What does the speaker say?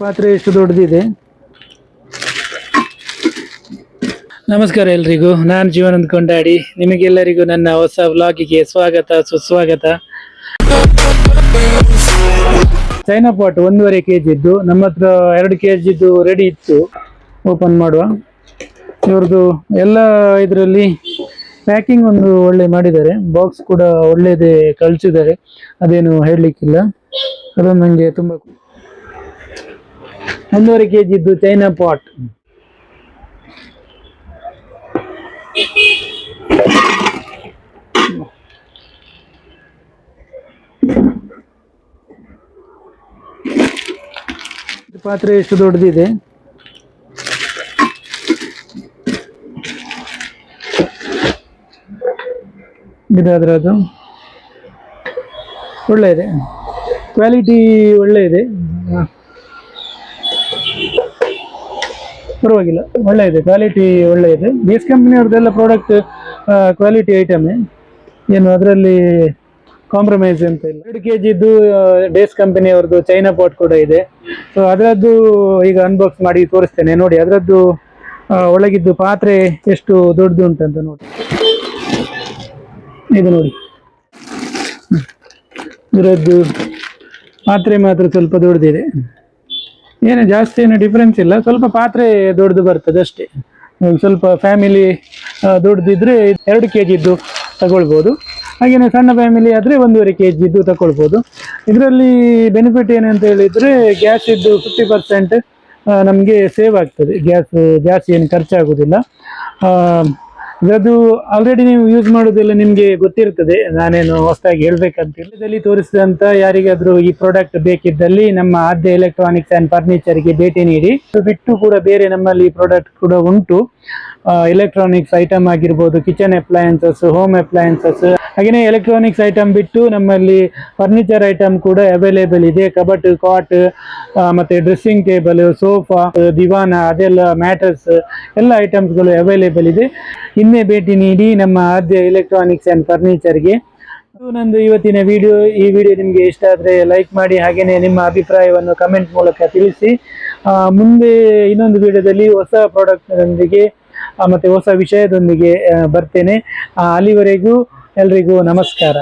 ಪಾತ್ರೆ ಎಷ್ಟು ದೊಡ್ಡದಿದೆ. ನಮಸ್ಕಾರ ಎಲ್ರಿಗೂ, ನಾನು ಜೀವನಂದ್ ಕೊಂಡಾಡಿ. ನಿಮಗೆಲ್ಲರಿಗೂ ನನ್ನ ಹೊಸ ವ್ಲಾಗಿಗೆ ಸ್ವಾಗತ ಸುಸ್ವಾಗತ. ಚೈನಾ ಪಾಟ್ 1.5 kg ಇದ್ದು, ನಮ್ಮ ಹತ್ರ 2 kg ಇದ್ದು ರೆಡಿ ಇತ್ತು. ಓಪನ್ ಮಾಡುವ. ಇವ್ರದ್ದು ಎಲ್ಲ ಇದರಲ್ಲಿ ಪ್ಯಾಕಿಂಗ್ ಒಂದು ಒಳ್ಳೆ ಮಾಡಿದ್ದಾರೆ, ಬಾಕ್ಸ್ ಕೂಡ ಒಳ್ಳೆದೇ ಕಳಿಸಿದ್ದಾರೆ, ಅದೇನು ಹೇಳಲಿಕ್ಕಿಲ್ಲ. ಅದೊಂದು ನನಗೆ ತುಂಬ 1.5 kg ಇದ್ದು ಚೈನಾ ಪಾಟ್. ಪಾತ್ರೆ ಎಷ್ಟು ದೊಡ್ಡದಿದೆ. ಇದಾದ್ರದ್ದು ಒಳ್ಳೆ ಇದೆ, ಕ್ವಾಲಿಟಿ ಒಳ್ಳೆ ಇದೆ, ಪರವಾಗಿಲ್ಲ, ಒಳ್ಳೆ ಇದೆ, ಕ್ವಾಲಿಟಿ ಒಳ್ಳೆ ಇದೆ. ಬೇಸ್ ಕಂಪನಿಯವ್ರದ್ದೆಲ್ಲ ಪ್ರಾಡಕ್ಟ್ ಕ್ವಾಲಿಟಿ ಐಟಮೇ, ಏನು ಅದರಲ್ಲಿ ಕಾಂಪ್ರಮೈಸ್ ಅಂತ ಇಲ್ಲ. 2 kg ಇದ್ದು ಡೇಸ್ ಕಂಪನಿಯವ್ರದ್ದು ಚೈನಾ ಪಾಟ್ ಕೂಡ ಇದೆ. ಸೊ ಅದರದ್ದು ಈಗ ಅನ್ಬಾಕ್ಸ್ ಮಾಡಿ ತೋರಿಸ್ತೇನೆ ನೋಡಿ. ಅದರದ್ದು ಒಳಗಿದ್ದು ಪಾತ್ರೆ ಎಷ್ಟು ದೊಡ್ಡದು ಉಂಟಂತ ನೋಡಿ. ಇದು ನೋಡಿ, ಇದರದ್ದು ಪಾತ್ರೆ ಮಾತ್ರ ಸ್ವಲ್ಪ ದೊಡ್ಡದಿದೆ, ಏನು ಜಾಸ್ತಿ ಏನು ಡಿಫ್ರೆನ್ಸ್ ಇಲ್ಲ, ಸ್ವಲ್ಪ ಪಾತ್ರೆ ದೊಡ್ಡದು ಬರ್ತದೆ ಅಷ್ಟೇ. ಸ್ವಲ್ಪ ಫ್ಯಾಮಿಲಿ ದೊಡ್ಡದಿದ್ರೆ 2 kg ಇದ್ದು ತಗೊಳ್ಬೋದು, ಹಾಗೆಯೇ ಸಣ್ಣ ಫ್ಯಾಮಿಲಿ ಆದರೆ 1.5 kg ಇದ್ದು ತಗೊಳ್ಬೋದು. ಇದರಲ್ಲಿ ಬೆನಿಫಿಟ್ ಏನಂತ ಹೇಳಿದರೆ, ಗ್ಯಾಸ್ ಇದ್ದು 50% ನಮಗೆ ಸೇವ್ ಆಗ್ತದೆ. ಗ್ಯಾಸ್ ಜಾಸ್ತಿ ಏನು ಖರ್ಚಾಗೋದಿಲ್ಲ. ಅದು ಆಲ್ರೆಡಿ ನೀವು ಯೂಸ್ ಮಾಡೋದೆಲ್ಲ ನಿಮಗೆ ಗೊತ್ತಿರ್ತದೆ, ನಾನೇನು ಹೊಸದಾಗಿ ಹೇಳ್ಬೇಕಂತಿಲ್ಲ. ಇದರಲ್ಲಿ ತೋರಿಸಿದಂಥ ಯಾರಿಗಾದರೂ ಈ ಪ್ರಾಡಕ್ಟ್ ಬೇಕಿದ್ದಲ್ಲಿ ನಮ್ಮ ಆದ್ಯ ಎಲೆಕ್ಟ್ರಾನಿಕ್ಸ್ ಆ್ಯಂಡ್ ಫರ್ನಿಚರ್ಗೆ ಭೇಟಿ ನೀಡಿ. ಬಿಟ್ಟು ಕೂಡ ಬೇರೆ ನಮ್ಮಲ್ಲಿ ಪ್ರಾಡಕ್ಟ್ ಕೂಡ ಉಂಟು, ಎಲೆಕ್ಟ್ರಾನಿಕ್ಸ್ ಐಟಮ್ ಆಗಿರ್ಬೋದು, ಕಿಚನ್ ಅಪ್ಲಯನ್ಸಸ್, ಹೋಮ್ ಅಪ್ಲಯನ್ಸಸ್, ಹಾಗೆಯೇ ಎಲೆಕ್ಟ್ರಾನಿಕ್ಸ್ ಐಟಮ್ ಬಿಟ್ಟು ನಮ್ಮಲ್ಲಿ ಫರ್ನಿಚರ್ ಐಟಮ್ ಕೂಡ ಅವೈಲೇಬಲ್ ಇದೆ. ಕಬಟ್, ಕಾಟ್, ಮತ್ತು ಡ್ರೆಸ್ಸಿಂಗ್ ಟೇಬಲ್, ಸೋಫಾ, ದಿವಾನ, ಅದೆಲ್ಲ ಮ್ಯಾಟ್ರಸ್ ಎಲ್ಲ ಐಟಮ್ಸ್ಗಳು ಅವೈಲೇಬಲ್ ಇದೆ. ಇನ್ನೇ ಭೇಟಿ ನೀಡಿ ನಮ್ಮ ಆದ್ಯ ಎಲೆಕ್ಟ್ರಾನಿಕ್ಸ್ ಆ್ಯಂಡ್ ಫರ್ನಿಚರ್ಗೆ. ಇದು ನಂದು ಇವತ್ತಿನ ವಿಡಿಯೋ. ಈ ವಿಡಿಯೋ ನಿಮಗೆ ಇಷ್ಟ ಆದರೆ ಲೈಕ್ ಮಾಡಿ, ಹಾಗೆಯೇ ನಿಮ್ಮ ಅಭಿಪ್ರಾಯವನ್ನು ಕಮೆಂಟ್ ಮೂಲಕ ತಿಳಿಸಿ. ಮುಂದೆ ಇನ್ನೊಂದು ವಿಡಿಯೋದಲ್ಲಿ ಹೊಸ ಪ್ರಾಡಕ್ಟ್ನೊಂದಿಗೆ ಮತ್ತು ಹೊಸ ವಿಷಯದೊಂದಿಗೆ ಬರ್ತೇನೆ. ಅಲ್ಲಿವರೆಗೂ ಎಲ್ರಿಗೂ ನಮಸ್ಕಾರ.